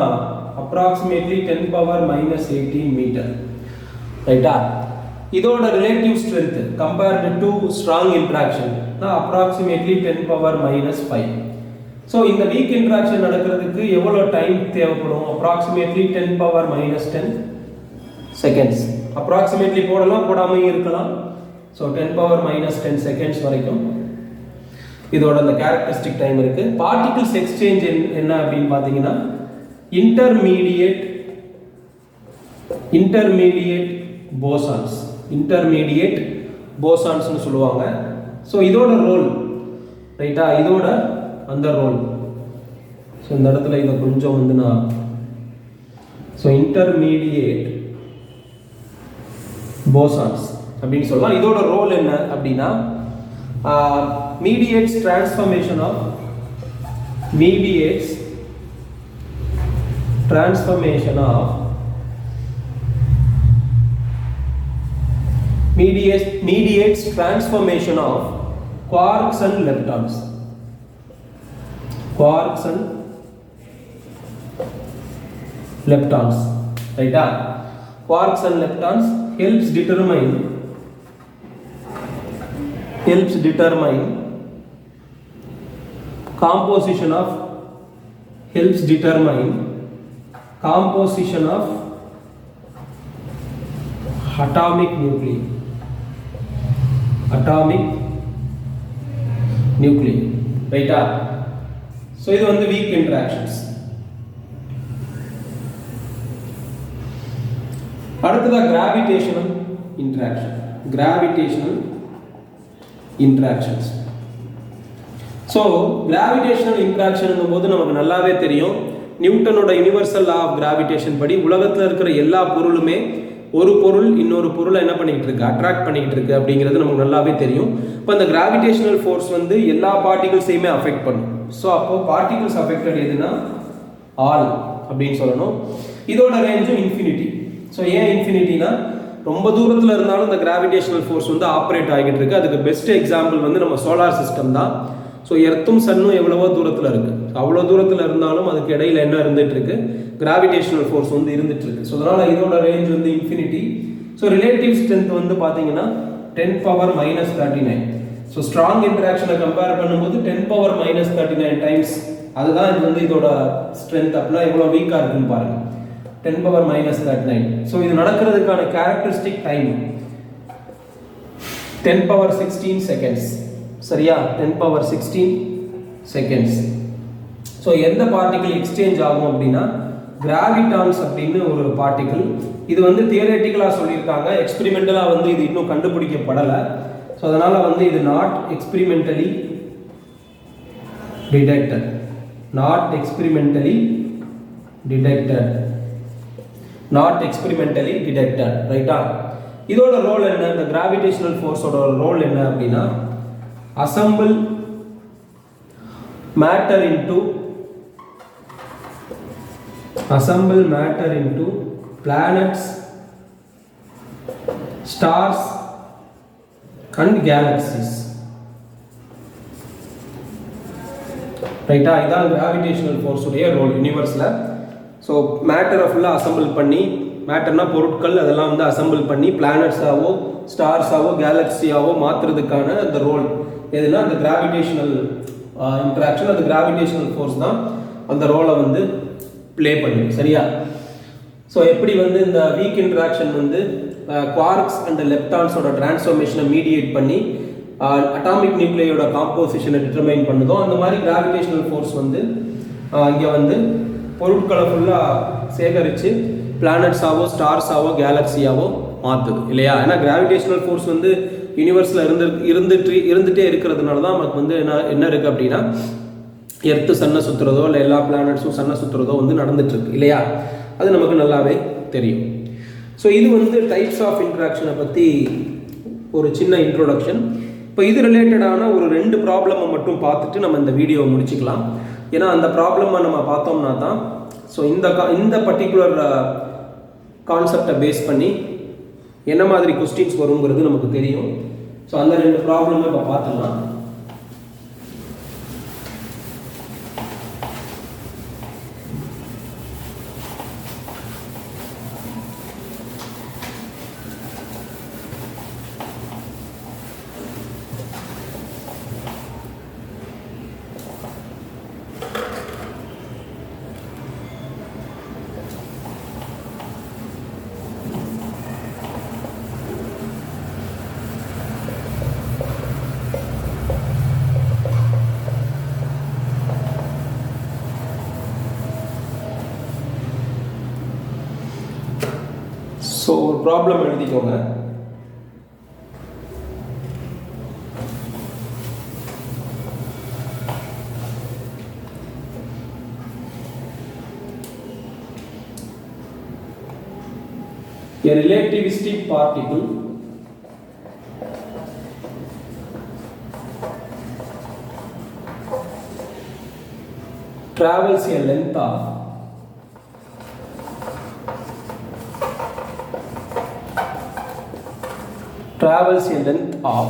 அப்ராக்சிமேட்லி 10⁻⁻18 மீட்டர். ரைட்டா? இதோட relative strength compared to strong interaction approximately 10⁻⁻5. So இந்த வீக் இன்ட்ராக்ஷன் நடக்கிறதுக்கு எவ்வளோ டைம் தேவைப்படும்? Approximately 10⁻⁻10 seconds. அப்ராக்சிமேட்லி போடலாம், போடாமல் இருக்கலாம். ஸோ 10⁻⁻10 செகண்ட்ஸ் வரைக்கும் இதோட அந்த கேரக்டரிஸ்டிக் டைம் இருக்குது. பார்ட்டிகிள்ஸ் எக்ஸ்சேஞ்ச் என்ன அப்படின்னு பார்த்தீங்கன்னா இன்டர்மீடியேட் போசான்ஸ்னு சொல்லுவாங்க. ஸோ இதோட ரோல், ரைட்டா, இதோட அந்த ரோல். ஸோ இந்த இடத்துல இதை கொஞ்சம் வந்து நான் இன்டர்மீடியேட் போசான்ஸ் அப்படின்னு சொல்லலாம். இதோட ரோல் என்ன அப்படின்னா mediates transformation of quarks and leptons. Right? Quarks and leptons helps determine composition of atomic nuclei. Right? So இது வந்து weak interactions. அடுத்ததா gravitational interactions. So gravitational interaction போது நமக்கு நல்லாவே தெரியும், நியூட்டனோட யூனிவர்சல் லா ஆஃப் கிராவிடேஷன் படி உலகத்தில் இருக்கிற எல்லா பொருளுமே ஒரு பொருள் இன்னொரு பொருளை என்ன பண்ணிக்கிட்டு இருக்கு, அட்ராக்ட் பண்ணிக்கிட்டு இருக்கு அப்படிங்கிறது நமக்கு நல்லாவே தெரியும். இப்போ இந்த கிராவிடேஷனல் ஃபோர்ஸ் வந்து எல்லா பார்ட்டிகல்ஸையுமே அஃபெக்ட் பண்ணும். ஸோ அப்போ பார்ட்டிகல்ஸ் அஃபெக்டட் எதுனா ஆல் அப்படின்னு சொல்லணும். இதோட ரேஞ்சும் இன்ஃபினிட்டி. ஸோ ஏன் இன்ஃபினிட்டினா ரொம்ப தூரத்தில் இருந்தாலும் இந்த கிராவிடேஷனல் ஃபோர்ஸ் வந்து ஆப்ரேட் ஆகிட்டு இருக்கு. அதுக்கு பெஸ்ட் எக்ஸாம்பிள் வந்து நம்ம சோலார் சிஸ்டம் தான். ஸோ எர்த்தும் சன்னும் எவ்வளவோ தூரத்தில் இருக்குது. அவ்வளோ தூரத்தில் இருந்தாலும் அதுக்கு இடையில என்ன இருந்துட்டு இருக்கு, கிராவிடேஷனல் ஃபோர்ஸ் வந்து இருந்துட்டு இருக்கு. ஸோ அதனால் இதோட ரேஞ்ச் வந்து இன்ஃபினிட்டி. ஸோ ரிலேட்டிவ் ஸ்ட்ரென்த் வந்து பார்த்தீங்கன்னா 10⁻−39. ஸோ ஸ்ட்ராங் இன்ட்ராக்ஷனை கம்பேர் பண்ணும்போது 10⁻−39 டைம்ஸ் அதுதான் இது வந்து இதோட ஸ்ட்ரென்த். அப்படின்னா எவ்வளோ வீக்காக இருக்குன்னு பாருங்க, 10⁻−39. ஸோ இது நடக்கிறதுக்கான கேரக்டரிஸ்டிக் டைம் 10⁻16 செகண்ட்ஸ். சரியா, 10⁻16 செகண்ட்ஸ். ஸோ எந்த பார்ட்டிகிள் எக்ஸ்சேஞ்ச் ஆகும் அப்படின்னா கிராவிடான்ஸ் அப்படின்னு ஒரு பார்ட்டிகிள். இது வந்து தியரட்டிக்கலாக சொல்லியிருக்காங்க, எக்ஸ்பெரிமெண்டலாக வந்து இது இன்னும் கண்டுபிடிக்கப்படலை. ஸோ அதனால் வந்து இது not experimentally detected, not experimentally detected, not experimentally detected. ரைட்டா? இதோட ரோல் என்ன, இந்த கிராவிடேஷனல் ஃபோர்ஸோட ரோல் என்ன அப்படின்னா assemble matter into planets, stars and galaxies. ரைட்டா? இதான் கிராவிடேஷனல் ஃபோர்ஸ் உடைய ரோல் யூனிவர்ஸில். ஸோ மேட்டரை ஃபுல்லாக அசம்பிள் பண்ணி, மேட்டர்னா பொருட்கள், அதெல்லாம் வந்து அசம்பிள் பண்ணி பிளானட்ஸாவோ ஸ்டார்ஸாவோ கேலக்ஸியாவோ மாற்றுறதுக்கான அந்த ரோல் எதுனா அந்த கிராவிடேஷனல் இன்ட்ராக்ஷன், அந்த கிராவிடேஷனல் ஃபோர்ஸ் தான் அந்த ரோலை வந்து ப்ளே பண்ணுது. சரியா? ஸோ எப்படி வந்து இந்த வீக் இன்ட்ராக்ஷன் வந்து குவார்க்ஸ் அண்ட் லெப்டான்ஸோட டிரான்ஸ்ஃபர்மேஷனை மீடியேட் பண்ணி அட்டாமிக் நியூக்ளியோட காம்போசிஷனை டிட்டர்மைன் பண்ணுதோ, அந்த மாதிரி கிராவிடேஷனல் ஃபோர்ஸ் வந்து இங்கே வந்து பொருட்களை ஃபுல்லாக சேகரித்து பிளானட்ஸாவோ ஸ்டார்ஸாவோ கேலக்ஸியாவோ மாற்றுது இல்லையா? ஏன்னா கிராவிடேஷனல் ஃபோர்ஸ் வந்து யூனிவர்ஸில் இருந்துகிட்டே இருக்கிறதுனால தான் நமக்கு வந்து என்ன இருக்குது அப்படின்னா எர்த்து சன்னை சுற்றுறதோ இல்லை எல்லா பிளானட்ஸும் சன்னை சுற்றுறதோ வந்து நடந்துட்டுருக்கு இல்லையா? அது நமக்கு நல்லாவே தெரியும். ஸோ இது வந்து டைப்ஸ் ஆஃப் இன்ட்ராக்ஷனை பற்றி ஒரு சின்ன இன்ட்ரோடக்ஷன். இப்போ இது ரிலேட்டடான ஒரு 2 ப்ராப்ளமை மட்டும் பார்த்துட்டு நம்ம இந்த வீடியோவை முடிச்சுக்கலாம். ஏன்னா அந்த ப்ராப்ளமை நம்ம பார்த்தோம்னா தான் ஸோ இந்த பர்டிகுலர் கான்செப்டை பேஸ் பண்ணி என்ன மாதிரி கொஸ்டின்ஸ் வருங்கிறது நமக்கு தெரியும். ஸோ அந்த 2 ப்ராப்ளமே இப்போ பார்த்துக்கலாம். ஸோ ஒரு ப்ராப்ளம் எழுதிக்கோங்க. A relativistic particle travels a length of travels a length of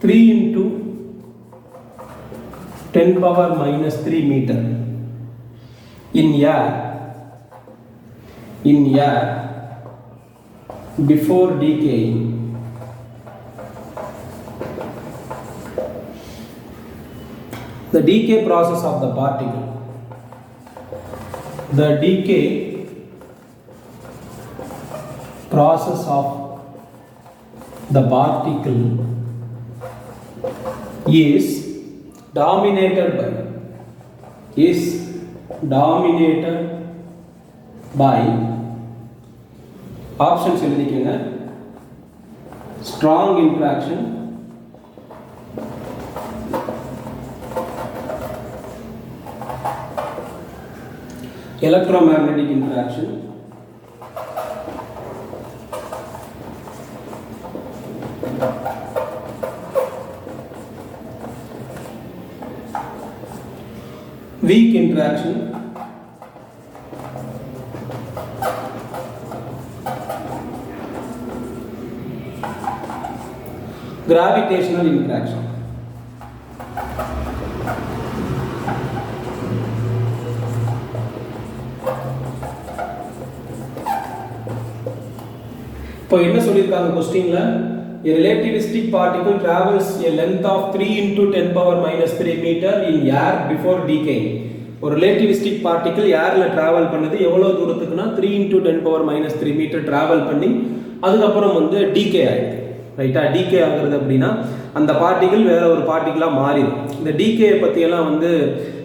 3 into 10⁻³ meter in air before decaying. The decay process of the particle. The decay process of the particle is dominated by options எழுதிக்கங்க. strong interaction, electromagnetic interaction, weak interaction, gravitational interaction. இப்போ என்ன சொல்லியிருக்காங்க கொஸ்டின்ல, a relativistic particle travels a length of 3 into 10 power minus 3 meter in air before decay. ஒரு relativistic particle ஏர்ல travel பண்ணது எவ்வளவு தூரத்துக்குன்னா 3 into 10 power minus 3 metre travel பண்ணி அதுக்கப்புறம் வந்து டீகே ஆயிடுது. ரைட்டா? டீகே ஆகுறது அப்படின்னா அந்த பார்ட்டிகிள் வேற ஒரு பார்ட்டிகிளா மாறிடும். இந்த டீகே பற்றியெல்லாம் வந்து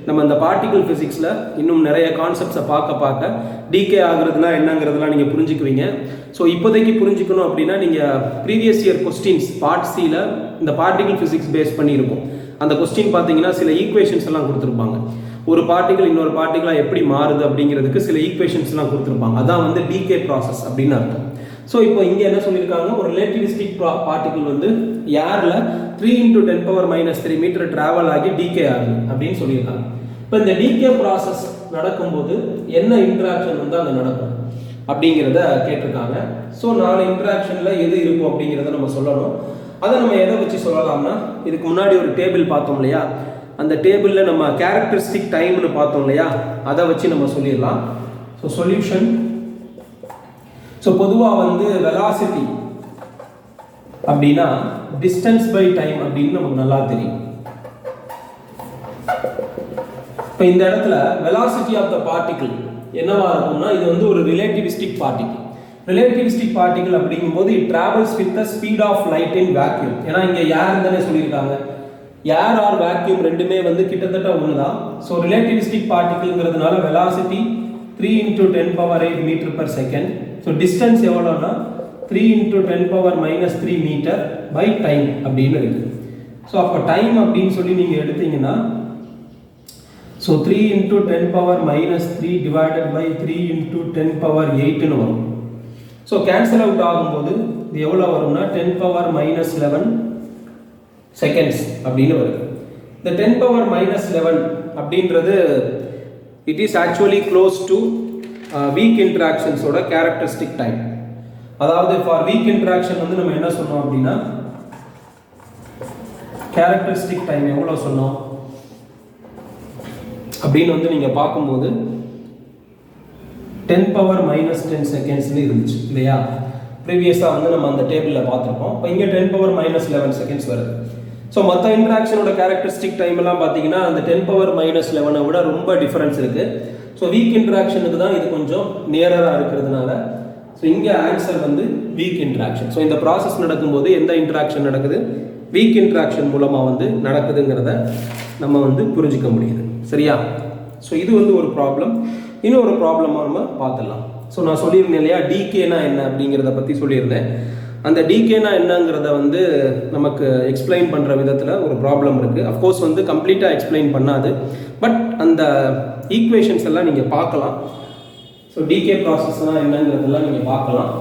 நம்ம இந்த பார்ட்டிகிள் ஃபிசிக்ஸில் இன்னும் நிறைய கான்செப்ட்ஸை பார்க்க டீகே ஆகுறதுனா என்னங்கிறதுலாம் நீங்கள் புரிஞ்சுக்குவீங்க. ஸோ இப்போதைக்கு புரிஞ்சுக்கணும் அப்படின்னா நீங்கள் ப்ரீவியஸ் இயர் கொஸ்டின்ஸ் பார்ட் சியில் இந்த பார்ட்டிகிள் ஃபிசிக்ஸ் பேஸ் பண்ணியிருக்கும். அந்த கொஸ்டின் பார்த்தீங்கன்னா சில ஈக்குவேஷன்ஸ் எல்லாம் கொடுத்துருப்பாங்க. ஒரு பார்ட்டிகிள் இன்னொரு பார்ட்டிகிளாக எப்படி மாறுது அப்படிங்கிறதுக்கு சில ஈக்குவேஷன்ஸ்லாம் கொடுத்துருப்பாங்க. அதான் வந்து டீகே ப்ராசஸ் அப்படின்னு அர்த்தம். ஸோ இப்போ இங்கே என்ன சொல்லியிருக்காங்க, ஒரு ரிலேட்டிவிஸ்டிக் பார்ட்டிகிள் வந்து ஏரில் 3 into 10 power minus 3 metre travel ஆகி டீகே ஆகுது அப்படின்னு சொல்லியிருக்காங்க. இப்போ இந்த டீகே ப்ராசஸ் நடக்கும்போது என்ன இன்ட்ராக்ஷன் வந்து அங்கே நடக்கும் அப்படிங்கிறத கேட்டிருக்காங்க. ஸோ 4 இன்ட்ராக்ஷனில் எது இருக்கும் அப்படிங்கிறத நம்ம சொல்லணும். அதை நம்ம எதை வச்சு சொல்லலாம்னா, இதுக்கு முன்னாடி ஒரு டேபிள் பார்த்தோம் இல்லையா, அந்த டேபிளில் நம்ம கேரக்டரிஸ்டிக் டைம்னு பார்த்தோம் இல்லையா, அதை வச்சு நம்ம சொல்லிடலாம். ஸோ சொல்யூஷன், ஸோ பொதுவாக வந்து வெலாசிட்டி அப்படின்னா டிஸ்டன்ஸ் பை டைம் அப்படின்னு நமக்கு நல்லா தெரியும். இப்போ இந்த இடத்துல வெலாசிட்டி ஆஃப் த பார்ட்டிகிள் என்னவா இருக்கும்னா, இது வந்து ஒரு ரிலேட்டிவிஸ்டிக் பார்ட்டிகிள். ரிலேட்டிவிஸ்டிக் பார்ட்டிகிள் அப்படிங்கும்போது it travels with the speed of light in vacuum. ஏன்னா இங்கே ஏர் தானே சொல்லியிருக்காங்க, ஏர் ஆர் வேக்யூம் ரெண்டுமே வந்து கிட்டத்தட்ட ஒன்று தான். ஸோ ரிலேட்டிவிஸ்டிக் பார்ட்டிகிள்ங்கிறதுனால velocity 3 into 10 power 8 metre per second. So distance எவ்வளோனா 3 into 10 power minus 3 metre by time அப்படின்னு இருக்குது. ஸோ அப்போ டைம் அப்படின்னு சொல்லி நீங்கள் எடுத்தீங்கன்னா, so 3 into 10 power minus 3 divided by 3 into 10 power 8ன்னு வரும். ஸோ கேன்சல் அவுட் ஆகும்போது இது எவ்வளோ வரும்னா 10 power minus 11 செகண்ட்ஸ் அப்படின்னு வருது. இந்த 10 power minus 11 அப்படின்றது it is actually close to weak interactions ஓட characteristic time. அதாவது for weak interaction வந்து நம்ம என்ன சொன்னோம் அப்படின்னா, characteristic time எவ்வளோ சொன்னோம் அப்படின்னு வந்து நீங்கள் பார்க்கும்போது 10 power minus 10 செகண்ட்ஸ்னு இருந்துச்சு இல்லையா. ப்ரீவியஸாக வந்து நம்ம அந்த டேபிளில் பார்த்துருப்போம். இப்போ இங்கே 10 power minus 11 செகண்ட்ஸ் வருது. ஸோ மற்ற இன்ட்ராக்ஷனோட கேரக்டரிஸ்டிக் டைம் எல்லாம் பார்த்தீங்கன்னா அந்த 10 power minus 11 விட ரொம்ப டிஃபரன்ஸ் இருக்குது. ஸோ வீக் இன்ட்ராக்ஷனுக்கு தான் இது கொஞ்சம் நியரராக இருக்கிறதுனால ஸோ இங்கே ஆன்சர் வந்து வீக் இன்ட்ராக்ஷன். ஸோ இந்த ப்ராசஸ் நடக்கும்போது எந்த இன்ட்ராக்ஷன் நடக்குது, வீக் இன்ட்ராக்ஷன் மூலமாக வந்து நடக்குதுங்கிறத நம்ம வந்து புரிஞ்சிக்க முடியுது. சரியா? ஸோ இது வந்து ஒரு ப்ராப்ளம். இன்னொரு ப்ராப்ளமாக நம்ம பார்த்துடலாம். ஸோ நான் சொல்லியிருந்தேன் இல்லையா, டிகேனா என்ன அப்படிங்கிறத பற்றி சொல்லியிருந்தேன். அந்த டிகேனா என்னங்கிறத வந்து நமக்கு எக்ஸ்பிளைன் பண்ணுற விதத்தில் ஒரு ப்ராப்ளம் இருக்குது. அஃப்கோர்ஸ் வந்து கம்ப்ளீட்டாக எக்ஸ்பிளைன் பண்ணாது, பட் அந்த ஈக்குவேஷன்ஸ் எல்லாம் நீங்கள் பார்க்கலாம். ஸோ டிகே ப்ராசஸ்னால் என்னங்கிறதெல்லாம் நீங்கள் பார்க்கலாம்.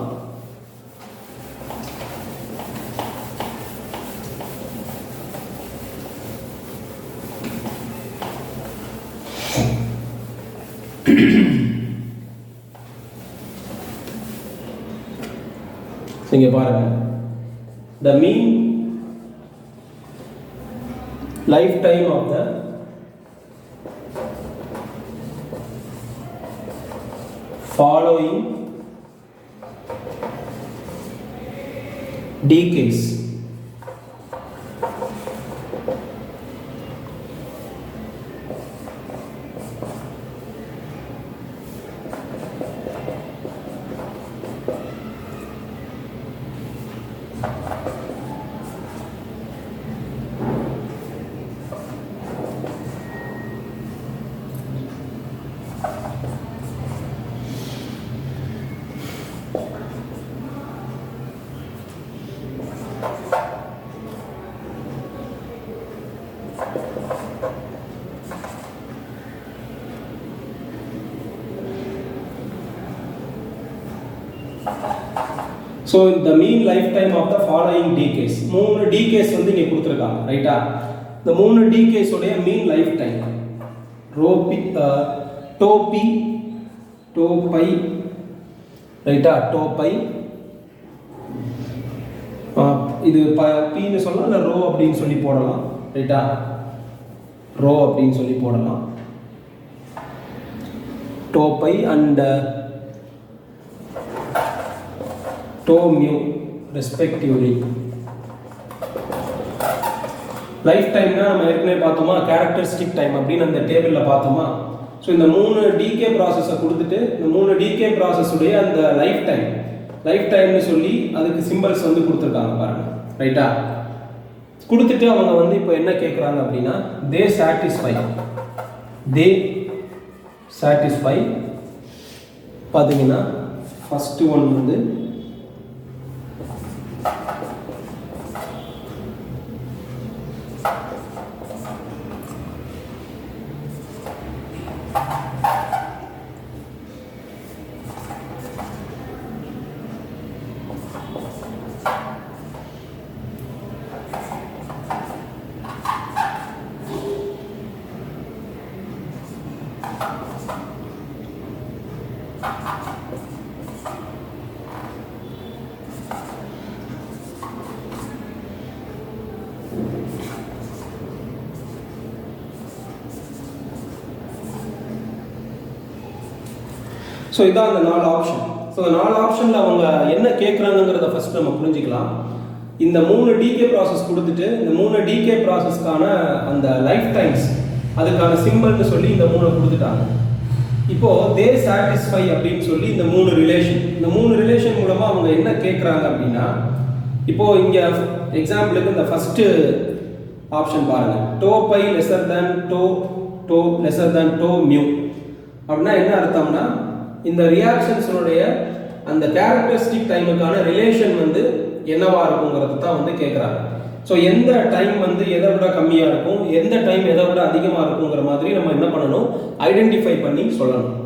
இங்கே பாருங்க, the mean lifetime of the following decays so the mean lifetime of the following decays, 3 decays வந்து இங்கே கொடுத்துருக்காங்க. ரைட்டா? இந்த 3 decays உடைய mean lifetime tau pi ரைட்டா, டோ பை இது பின்னு சொல்லலாம், இல்லை ரோ அப்படின்னு சொல்லி போடலாம். ரைட்டா, ரோ அப்படின்னு சொல்லி போடலாம். Tau pi and tau mu respectively. லைஃப் டைம்னா நம்ம ஏற்கனவே பார்த்தோமா, கேரக்டரிஸ்டிக் டைம் அப்படின்னு அந்த டேபிளில் பார்த்தோமா. ஸோ இந்த 3 டிகே ப்ராசஸை கொடுத்துட்டு இந்த 3 டிகே ப்ராசஸுடைய அந்த லைஃப் டைம்னு சொல்லி அதுக்கு சிம்பிள்ஸ் வந்து கொடுத்துருக்காங்க பாருங்க. ரைட்டா, கொடுத்துட்டு அவங்க வந்து இப்போ என்ன கேட்குறாங்க அப்படின்னா, தே சாட்டிஸ்ஃபை பார்த்தீங்கன்னா ஃபர்ஸ்ட் ஒன் வந்து ஸோ இதான் அந்த 4 ஆப்ஷன். ஸோ இந்த 4 ஆப்ஷனில் அவங்க என்ன கேட்குறாங்கிறத ஃபர்ஸ்ட் நம்ம புரிஞ்சுக்கலாம். இந்த 3 டிகே ப்ராசஸ் கொடுத்துட்டு இந்த 3 டிகே ப்ராசஸ்க்கான அந்த லைஃப் டைம்ஸ் அதுக்கான சிம்பிள்னு சொல்லி இந்த 3 கொடுத்துட்டாங்க. இப்போது தே சாட்டிஸ்ஃபை அப்படின்னு சொல்லி இந்த 3 ரிலேஷன் மூலமாக அவங்க என்ன கேட்குறாங்க அப்படின்னா, இப்போது இங்கே எக்ஸாம்பிளுக்கு இந்த ஃபஸ்ட்டு ஆப்ஷன் பாருங்கள், tau pi lesser than tau lesser than tau mu அப்படின்னா என்ன அர்த்தம்னா, இந்த ரியாக்ஷன்ஸனுடைய அந்த கேரக்டரிஸ்டிக் டைமுக்கான ரிலேஷன் வந்து என்னவா இருக்குங்கிறது தான் வந்து கேட்குறாங்க. ஸோ எந்த டைம் வந்து எதை விட கம்மியாக இருக்கும், எந்த டைம் எதை விட அதிகமாக இருக்குங்கிற மாதிரி நம்ம என்ன பண்ணணும், ஐடென்டிஃபை பண்ணி சொல்லணும்.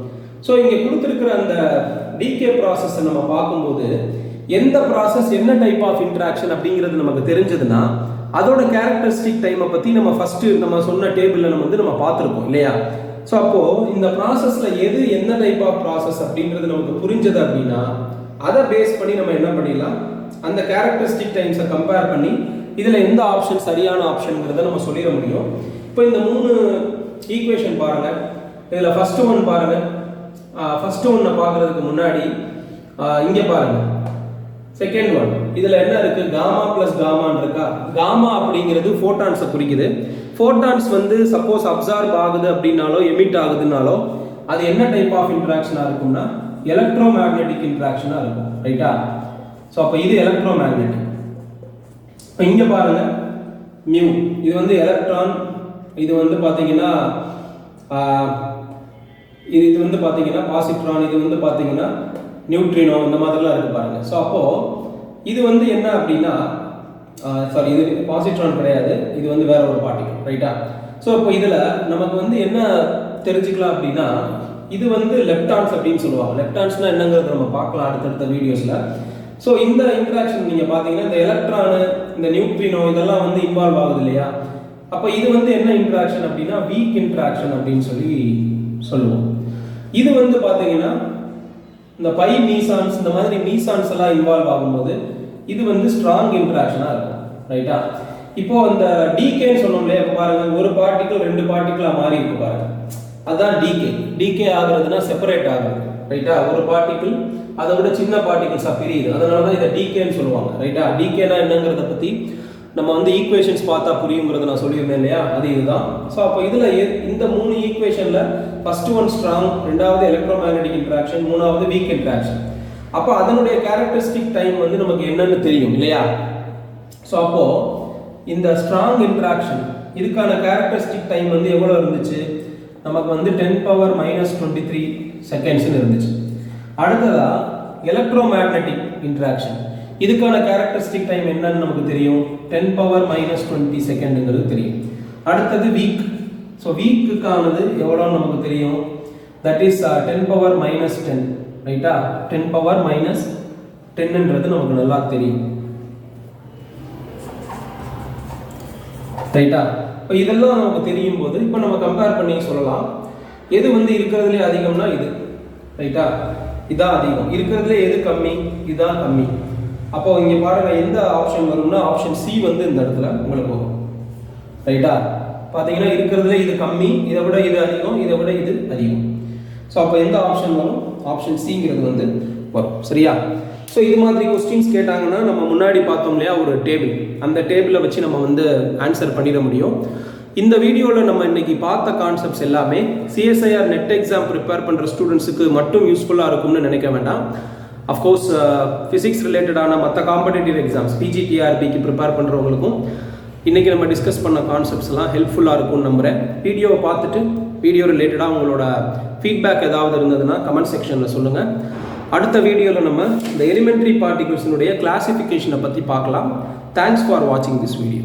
ஸோ இங்கே கொடுத்துருக்கிற அந்த டிகே ப்ராசஸை நம்ம பார்க்கும்போது எந்த ப்ராசஸ் என்ன டைப் ஆஃப் இன்ட்ராக்ஷன் அப்படிங்கிறது நமக்கு தெரிஞ்சதுன்னா அதோட கேரக்டரிஸ்டிக் டைமை பற்றி நம்ம ஃபஸ்ட்டு நம்ம சொன்ன டேபிளில் நம்ம பார்த்துருக்கோம் இல்லையா. ஸோ அப்போது இந்த ப்ராசஸில் எது என்ன டைப் ஆஃப் ப்ராசஸ் அப்படின்றது நமக்கு புரிஞ்சது அப்படின்னா அதை பேஸ் பண்ணி நம்ம என்ன பண்ணிடலாம், அந்த கேரக்டரிஸ்டிக் டைம்ஸை கம்பேர் பண்ணி இதில் எந்த ஆப்ஷன் சரியான ஆப்ஷனுங்கிறத நம்ம சொல்லிட முடியும். இப்போ இந்த 3 ஈக்குவேஷன் பாருங்கள். இதில் ஃபஸ்ட்டு ஒன் பாருங்கள். ஃபஸ்ட்டு ஒன்னை பார்க்குறதுக்கு முன்னாடி இங்கே பாருங்கள் செகண்ட் ஒன். இதில் என்ன இருக்குது, காமா ப்ளஸ் காமான்னு இருக்கா. காமா அப்படிங்கிறது ஃபோட்டான்ஸை குறிக்குது. ஃபோட்டான்ஸ் வந்து சப்போஸ் அப்சார்ப் ஆகுது அப்படின்னாலோ எமிட் ஆகுதுனாலோ அது என்ன டைப் ஆஃப் இன்ட்ராக்ஷனாக இருக்கும்னா எலக்ட்ரோ மேக்னெட்டிக் இன்ட்ராக்ஷனாக இருக்கும். ரைட்டா. ஸோ அப்போ இது எலக்ட்ரோ மேக்னெட்டிக். இப்போ இங்கே பாருங்க மியூ, இது வந்து எலக்ட்ரான், இது வந்து பார்த்தீங்கன்னா இது வந்து பார்த்தீங்கன்னா பாசிட்ரான், இது வந்து பார்த்தீங்கன்னா நியூட்ரினோ, இந்த மாதிரிலாம் இருக்கு பாருங்க. ஸோ அப்போது இது வந்து என்ன அப்படின்னா சாரி, இது பாசிட்ரான் கிடையாது, இது வந்து வேற ஒரு பார்ட்டிகல். ரைட்டா. ஸோ இப்போ இதில் நமக்கு வந்து என்ன தெரிஞ்சுக்கலாம் அப்படின்னா, இது வந்து லெப்டான்ஸ் அப்படின்னு சொல்லுவாங்க. லெப்டான்ஸ்னா என்னங்கிறது நம்ம பார்க்கலாம் அடுத்தடுத்த வீடியோஸில். ஸோ இந்த இன்ட்ராக்ஷன் நீங்கள் பார்த்தீங்கன்னா இந்த எலக்ட்ரானு, இந்த நியூட்ரினோ இதெல்லாம் வந்து இன்வால்வ் ஆகுது இல்லையா. அப்போ இது வந்து என்ன இன்ட்ராக்ஷன் அப்படின்னா வீக் இன்ட்ராக்ஷன் அப்படின்னு சொல்லி சொல்லுவோம். இது வந்து பார்த்தீங்கன்னா இந்த பை மீசான்ஸ், இந்த மாதிரி மீசான்ஸ் எல்லாம் இன்வால்வ் ஆகும்போது இது வந்து ஸ்ட்ராங் இன்ட்ராக்ஷனாக இருக்கும். ரைட்டா. இப்போ அந்த டிகேன்னு சொன்னோம் இல்லையா, இப்போ பாருங்க ஒரு பார்ட்டிக்கல் 2 பார்ட்டிக்கலாக மாறி இருக்கு பாருங்க, அதுதான் டிகே ஆகுறதுன்னா செப்பரேட் ஆகுது. ரைட்டா. ஒரு பார்ட்டிக்கிள் அதை விட சின்ன பார்ட்டிகிள்ஸாக பிரியுது, அதனால தான் இதை டிகேன்னு சொல்லுவாங்க. ரைட்டா. டிகேனா என்னங்கிறத பற்றி நம்ம வந்து ஈக்குவேஷன்ஸ் பார்த்தா புரியுங்கிறத நான் சொல்லியிருந்தேன் இல்லையா, அது இதுதான். ஸோ அப்போ இதில் இந்த 3 ஈக்குவேஷனில் ஃபர்ஸ்ட் ஒன் ஸ்ட்ராங், ரெண்டாவது எலக்ட்ரோ மேக்னெட்டிக் இன்ட்ராக்ஷன், மூணாவது வீக் இன்ட்ராக்ஷன். அப்போ அதனுடைய கேரக்டரிஸ்டிக் டைம் வந்து நமக்கு என்னன்னு தெரியும் இல்லையா. ஸோ அப்போது இந்த ஸ்ட்ராங் இன்ட்ராக்ஷன் இதுக்கான கேரக்டரிஸ்டிக் டைம் வந்து எவ்வளோ இருந்துச்சு, நமக்கு வந்து 10⁻⁻23 செகண்ட்ஸ்னு இருந்துச்சு. அடுத்ததா எலக்ட்ரோ மேக்னெட்டிக் இன்ட்ராக்ஷன், இதுக்கான கேரக்டரிஸ்டிக் டைம் என்னன்னு நமக்கு தெரியும், 10⁻20 செகண்டுங்கிறது தெரியும். அடுத்தது வீக். ஸோ வீக்குக்கானது எவ்வளோன்னு நமக்கு தெரியும், தட் இஸ் 10⁻−10. ரைட்டா. 10⁻−10ன்றது நமக்கு நல்லா தெரியும். ரைட்டா. இப்போ இதெல்லாம் நமக்கு தெரியும் போது இப்போ நம்ம கம்பேர் பண்ணி சொல்லலாம், எது வந்து இருக்கிறதுலே அதிகம்னா இது. ரைட்டா. இதான் அதிகம். இருக்கிறதுலே எது கம்மி, இதுதான் கம்மி. அப்போ இங்கே பாருங்க எந்த ஆப்ஷன் வரும்னா ஆப்ஷன் சி வந்து இந்த இடத்துல உங்களுக்கு வரும். ரைட்டா? பார்த்தீங்கன்னா இருக்கிறதுல இது கம்மி, இதை விட இது அதிகம், இதை விட இது அதிகம். ஸோ அப்போ எந்த ஆப்ஷன் வரும்? ஆப்ஷன் சிங்கிறது வந்து வரும். சரியா? ஸோ இது மாதிரி கொஸ்டின்ஸ் கேட்டாங்கன்னா நம்ம முன்னாடி பார்த்தோம் இல்லையா ஒரு டேபிள், அந்த டேபிளை வச்சு நம்ம வந்து ஆன்சர் பண்ணிட முடியும். இந்த வீடியோவில் நம்ம இன்னைக்கு பார்த்த கான்செப்ட்ஸ் எல்லாமே சிஎஸ்ஐஆர் நெட் எக்ஸாம் ப்ரிப்பேர் பண்ணுற ஸ்டூடெண்ட்ஸுக்கு மட்டும் யூஸ்ஃபுல்லாக இருக்கும்னு நினைக்க வேண்டாம். அஃப்கோர்ஸ் ஃபிசிக்ஸ் ரிலேட்டடான மற்ற காம்படிட்டிவ் எக்ஸாம்ஸ் பிஜிடிஆர்பிக்கு ப்ரிப்பேர் பண்ணுறவங்களுக்கும் இன்றைக்கி நம்ம டிஸ்கஸ் பண்ண கான்செப்ட்ஸ் எல்லாம் ஹெல்ப்ஃபுல்லாக இருக்கும்னு நம்புகிறேன். வீடியோவை பார்த்துட்டு வீடியோ ரிலேட்டடாக உங்களோட ஃபீட்பேக் ஏதாவது இருந்ததுன்னா கமெண்ட் செக்ஷனில் சொல்லுங்கள். அடுத்த வீடியோவில் நம்ம இந்த எலிமெண்ட்ரி பார்ட்டிகிள்ஸினுடைய கிளாசிஃபிகேஷனை பற்றி பார்க்கலாம். தேங்க்ஸ் ஃபார் வாட்சிங் திஸ் வீடியோ.